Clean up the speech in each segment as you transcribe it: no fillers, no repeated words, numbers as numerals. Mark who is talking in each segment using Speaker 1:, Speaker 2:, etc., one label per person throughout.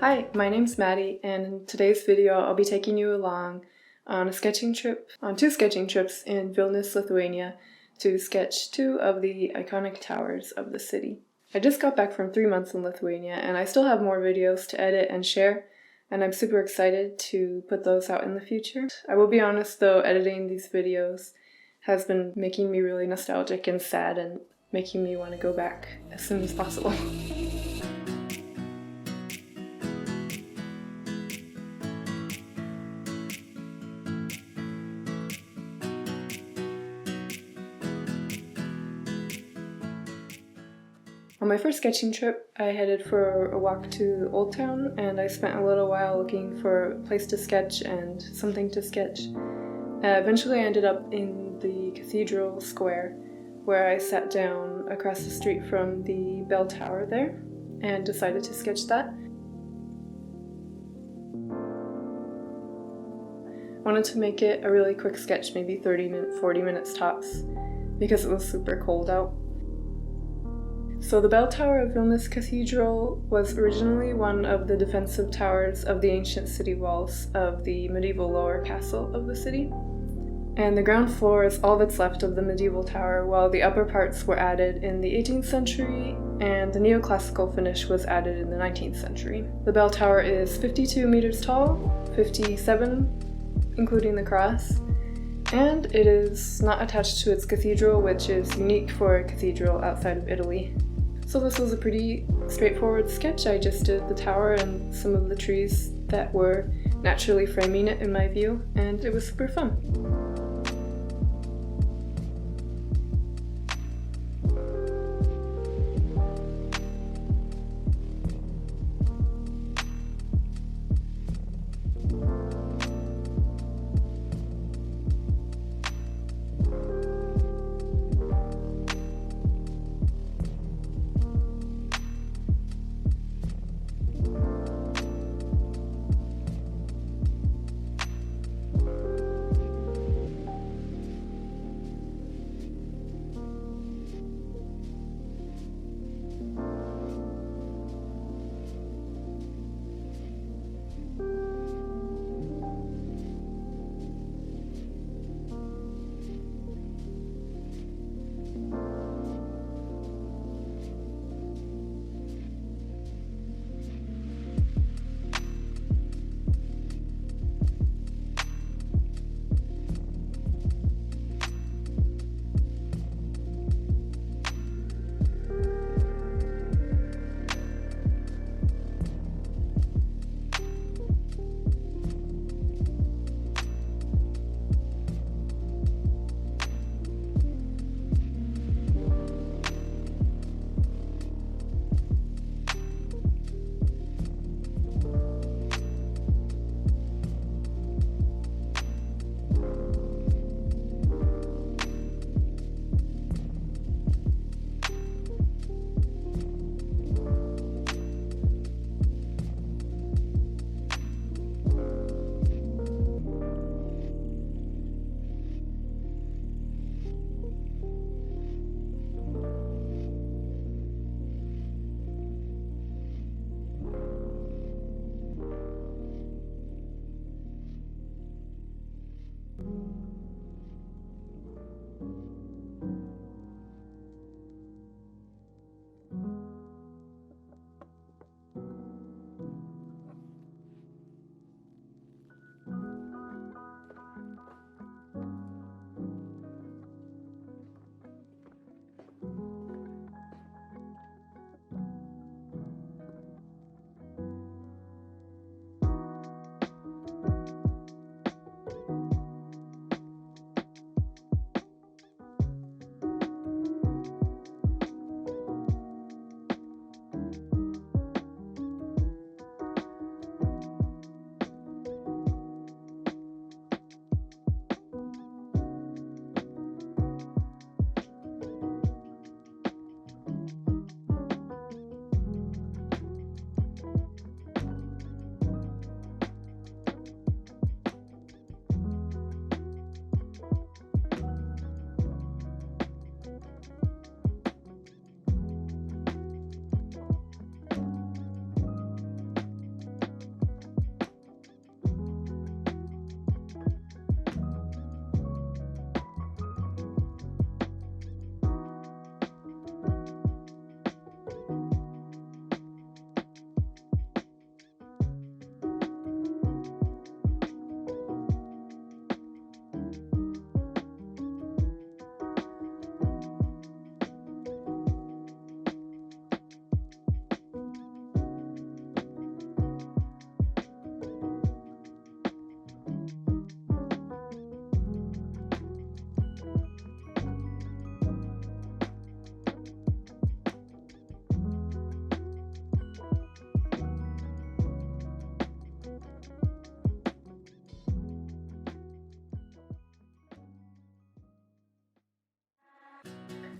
Speaker 1: Hi, my name's Maddie, and in today's video I'll be taking you along on two sketching trips in Vilnius, Lithuania to sketch two of the iconic towers of the city. I just got back from 3 months in Lithuania and I still have more videos to edit and share, and I'm super excited to put those out in the future. I will be honest though, editing these videos has been making me really nostalgic and sad and making me want to go back as soon as possible. On my first sketching trip, I headed for a walk to Old Town, and I spent a little while looking for a place to sketch and something to sketch. Eventually I ended up in the Cathedral Square, where I sat down across the street from the bell tower there and decided to sketch that. I wanted to make it a really quick sketch, maybe 40 minutes tops, because it was super cold out. So the bell tower of Vilnius Cathedral was originally one of the defensive towers of the ancient city walls of the medieval lower castle of the city. And the ground floor is all that's left of the medieval tower, while the upper parts were added in the 18th century and the neoclassical finish was added in the 19th century. The bell tower is 52 meters tall, 57 including the cross, and it is not attached to its cathedral, which is unique for a cathedral outside of Italy. So this was a pretty straightforward sketch. I just did the tower and some of the trees that were naturally framing it in my view, and it was super fun.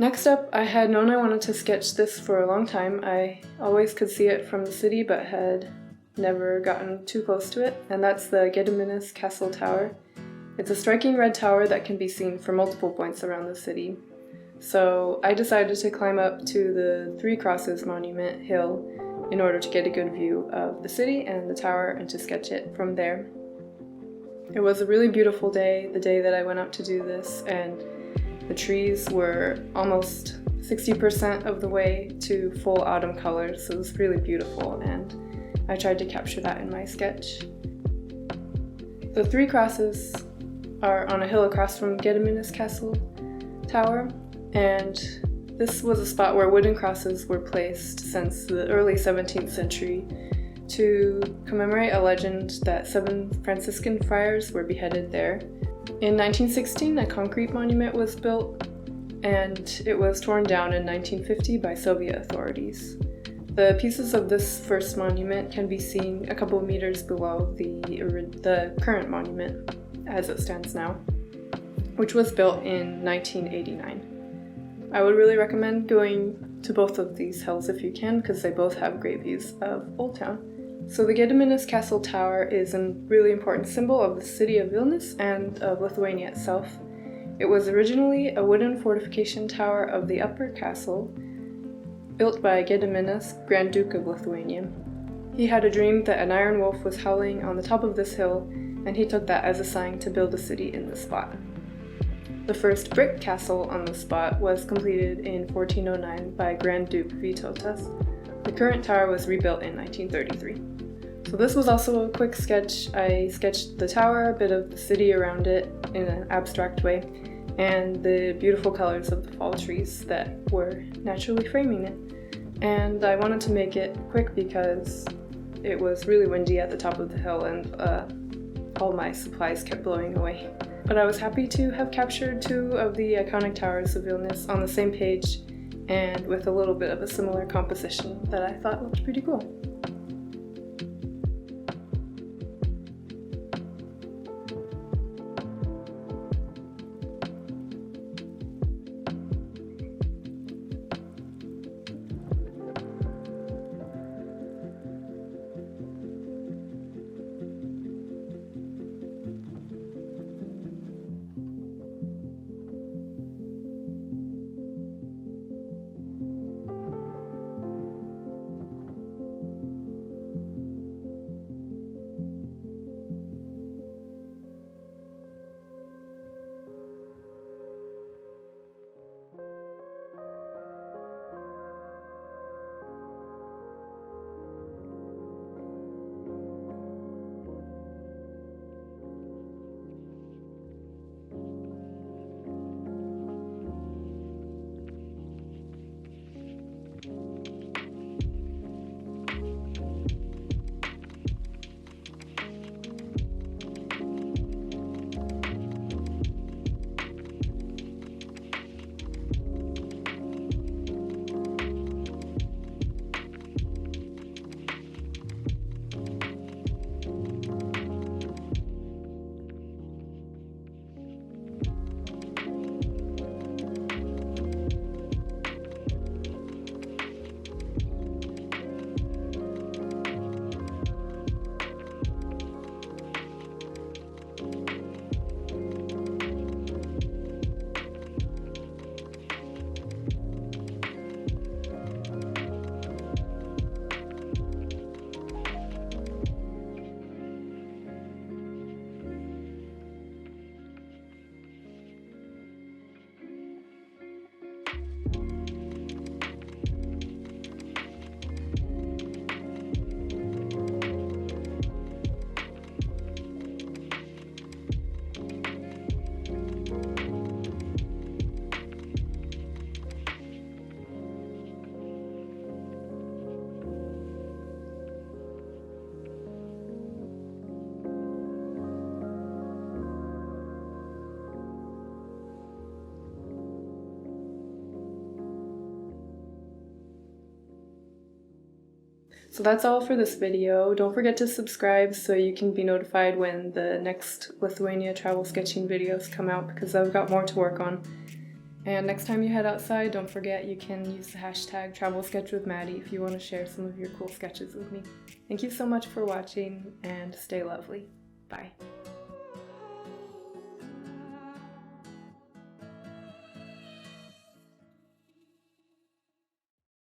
Speaker 1: Next up, I had known I wanted to sketch this for a long time. I always could see it from the city but had never gotten too close to it, and that's the Vilnius Castle Tower. It's a striking red tower that can be seen from multiple points around the city. So I decided to climb up to the Three Crosses Monument Hill in order to get a good view of the city and the tower and to sketch it from there. It was a really beautiful day, the day that I went up to do this, and the trees were almost 60% of the way to full autumn colors, so it was really beautiful, and I tried to capture that in my sketch. The Three Crosses are on a hill across from Vilnius Castle Tower, and this was a spot where wooden crosses were placed since the early 17th century to commemorate a legend that 7 Franciscan friars were beheaded there. In 1916, a concrete monument was built, and it was torn down in 1950 by Soviet authorities. The pieces of this first monument can be seen a couple of meters below the current monument as it stands now, which was built in 1989. I would really recommend going to both of these hills if you can, because they both have great views of Old Town. So the Vilnius Castle Tower is a really important symbol of the city of Vilnius and of Lithuania itself. It was originally a wooden fortification tower of the Upper Castle, built by Gediminas, Grand Duke of Lithuania. He had a dream that an iron wolf was howling on the top of this hill, and he took that as a sign to build a city in the spot. The first brick castle on the spot was completed in 1409 by Grand Duke Vytautas. The current tower was rebuilt in 1933. So this was also a quick sketch. I sketched the tower, a bit of the city around it in an abstract way, and the beautiful colors of the fall trees that were naturally framing it. And I wanted to make it quick because it was really windy at the top of the hill and all my supplies kept blowing away. But I was happy to have captured 2 of the iconic towers of Vilnius on the same page and with a little bit of a similar composition that I thought looked pretty cool. So that's all for this video. Don't forget to subscribe so you can be notified when the next Lithuania travel sketching videos come out, because I've got more to work on. And next time you head outside, don't forget you can use the hashtag #TravelSketchWithMaddie if you want to share some of your cool sketches with me. Thank you so much for watching, and stay lovely. Bye.